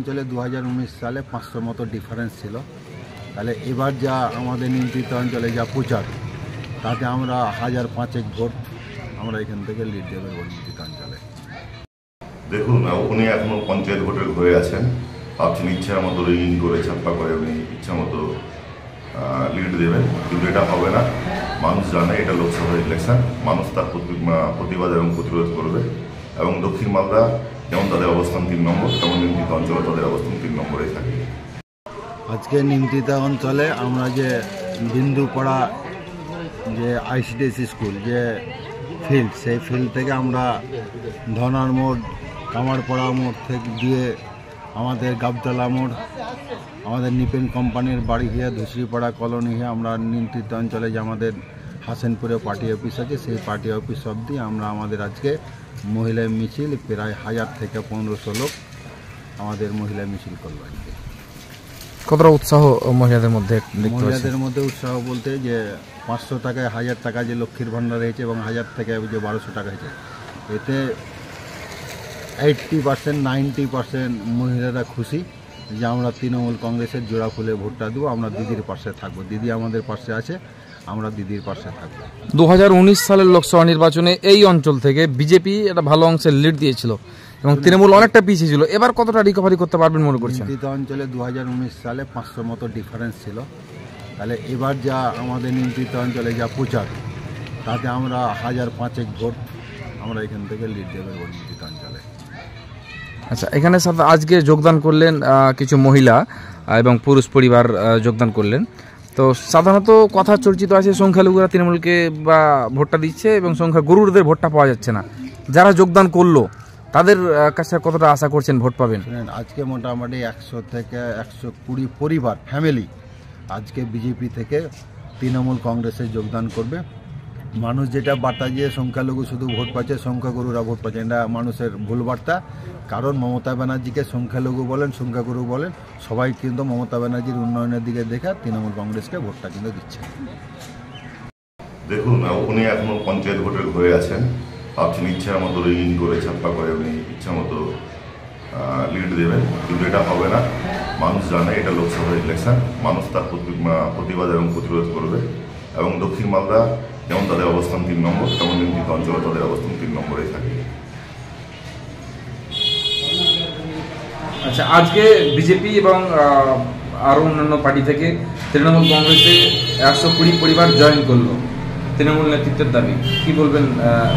অঞ্চলে 2019 সালে 500 মতো ডিফারেন্স ছিল। তাহলে এবার যা আমাদের নিয়ন্ত্রিত অঞ্চলে যা প্রচার, তাতে আমরা 1005 ভোট আমরা এখান থেকে লিড দেবে নিয়ন্ত্রিত অঞ্চলে। দেখুন, উনি এখনো পঞ্চায়েত ভোটের হয়ে আছেন, ভাবছেন ইচ্ছা মতো রিগিং করে ছাপ্পা করে উনি ইচ্ছা মতো লিড দেবেন, কিন্তু এটা হবে না। মানুষ জানে এটা লোকসভা ইলেকশন, মানুষ তার প্রতিবাদ এবং প্রতিরোধ করবে। এবং দক্ষিণ মালদা যেমন তাদের অবস্থান 3 নম্বর, তেমন নিয়ন্ত্রিত অঞ্চলে তাদের অবস্থান 3 নম্বরে থাকে। আজকে নিয়ন্ত্রিত অঞ্চলে আমরা যে বিন্দুপাড়া যে আইসিডিএসি স্কুল যে ফিল্ড, সেই ফিল্ড থেকে আমরা ধনার মোড়, কামারপাড়া মোড় থেকে দিয়ে আমাদের গাবতলা মোড়, আমাদের নিপেন কোম্পানির বাড়ি হয়ে ধুসরিপাড়া কলোনি হয়ে আমরা নিয়ন্ত্রিত অঞ্চলে যে আমাদের হাসেনপুরে পার্টি অফিস আছে, সেই পার্টি অফিস অবধি আমরা আমাদের আজকে মহিলা মিছিল প্রায় 1000 থেকে 1500 লোক আমাদের মহিলা মিছিল করবো। আজকে কতটা উৎসাহ মহিলাদের মধ্যে? মহিলাদের মধ্যে উৎসাহ বলতে যে 500 টাকায় 1000 টাকা যে লক্ষ্মীর ভাণ্ডার হয়েছে এবং 1000 থেকে যে 1200 টাকা হয়েছে, এতে 80% 90% মহিলারা খুশি যে আমরা তৃণমূল কংগ্রেসের জোড়া ফুলে ভোটটা দেবো, আমরা দিদির পাশে থাকবো, দিদি আমাদের পাশে আছে, আমরা দিদির পাশে থাকবো। 2019 সালের লোকসভা নির্বাচনে এই অঞ্চল থেকে বিজেপি একটা ভালো অংশের লিড দিয়েছিল এবং তৃণমূল অনেকটা পিছিয়ে ছিল। এবার কতটা রিকভারি করতে পারবেন মনে করছেন? নিয়ন্ত্রিত অঞ্চলে 2019 সালে 500 মতো ডিফারেন্স ছিল। তাহলে এবার যা আমাদের নিয়ন্ত্রিত অঞ্চলে যা প্রচার, তাতে আমরা 1005 ভোট আমরা এখান থেকে লিড দেবে নিয়ন্ত্রিত অঞ্চলে। আচ্ছা, এখানে সাথে আজকে যোগদান করলেন কিছু মহিলা এবং পুরুষ পরিবার যোগদান করলেন। তো সাধারণত কথা চর্চিত আছে সংখ্যালঘুরা তৃণমূলকে বা ভোটটা দিচ্ছে এবং সংখ্যাগুরুদের ভোটটা পাওয়া যাচ্ছে না। যারা যোগদান করলো তাদের কাছে কতটা আশা করছেন ভোট পাবেন? আজকে মোটামুটি 100 থেকে 120 পরিবার ফ্যামিলি আজকে বিজেপি থেকে তৃণমূল কংগ্রেসে যোগদান করবে। মানুষ যেটা বার্তা দিয়ে সংখ্যালঘু শুধু ভোট পাচ্ছে, সংখ্যাগুরুরা ভোট পাচ্ছে, এটা মানুষের ভুল বার্তা। কারণ মমতা ব্যানার্জিকে সংখ্যালঘু বলেন, সংখ্যাগুরু বলেন, সবাই কিন্তু মমতা ব্যানার্জির উন্নয়নের দিকে দেখে তৃণমূল কংগ্রেসকে ভোটটা কিন্তু দিচ্ছে। দেখুন, উনি এখনো পঞ্চায়েত ভোটের হয়ে আছেন, ভাবছেন ইচ্ছা মতো রিগিং করে ছাপ্পা করে উনি ইচ্ছা মতো লিড দেবেন, কিন্তু এটা হবে না। মানুষ জানে এটা লোকসভা ইলেকশন, মানুষ তার প্রতিবাদ এবং প্রতিরোধ করবে। এবং দক্ষিণ মালদা যেমন তাদের অবস্থান 3 নম্বর, তেমন নিয়ন্ত্রিত অঞ্চলে তাদের অবস্থান 3 নম্বরে থাকে। আচ্ছা, আজকে বিজেপি এবং আরও অন্যান্য পার্টি থেকে তৃণমূল কংগ্রেসে 120 পরিবার জয়েন করলো, তৃণমূল নেতৃত্বের দাবি, কি বলবেন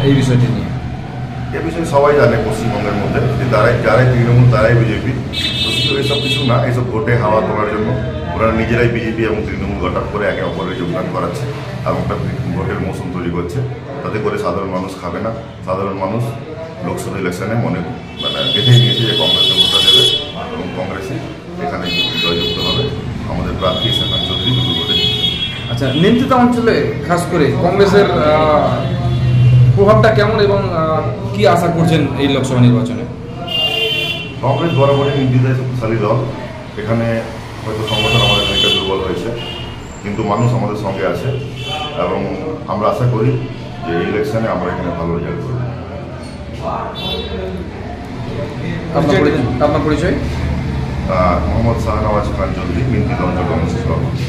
এই বিষয়টি নিয়ে? এ বিষয়ে সবাই জানে পশ্চিমবঙ্গের মধ্যে যে যারাই তৃণমূল তারাই বিজেপি। তো এইসব কিছু না, এইসব ভোটে হাওয়া করার জন্য ওরা নিজেরাই বিজেপি এবং তৃণমূল হঠাৎ করে একে অপরের যোগদান করাচ্ছে এবং একটা ভোটের মৌসুম তৈরি করছে। তাতে করে সাধারণ মানুষ খাবে না। সাধারণ মানুষ লোকসভা ইলেকশনে বেঁধে নিয়েছে যে কংগ্রেসে ভোটটা দেবে এবং কংগ্রেসে এখানে জয়যুক্ত হবে। আমাদের প্রার্থী সেখান চৌধুরী ভোটে। আচ্ছা, নিয়ন্ত্রিত অঞ্চলে খাস করে কংগ্রেসের প্রভাবটা কেমন এবং কি আশা করছেন এই লোকসভা নির্বাচনে? কংগ্রেস বরাবরই নির্দিষ্ট শক্তিশালী দল। এখানে হয়তো সংগঠন আমাদের অনেকটা দুর্বল হয়েছে, কিন্তু মানুষ আমাদের সঙ্গে আছে এবং আমরা আশা করি যে এই ইলেকশনে আমরা এখানে ভালো রেজাল্ট করব। আপনার পরিচয়? মোহাম্মদ শাহনওয়াজ খান চৌধুরী, নিয়ন্ত্রিত অঞ্চল কংগ্রেসের সভাপতি।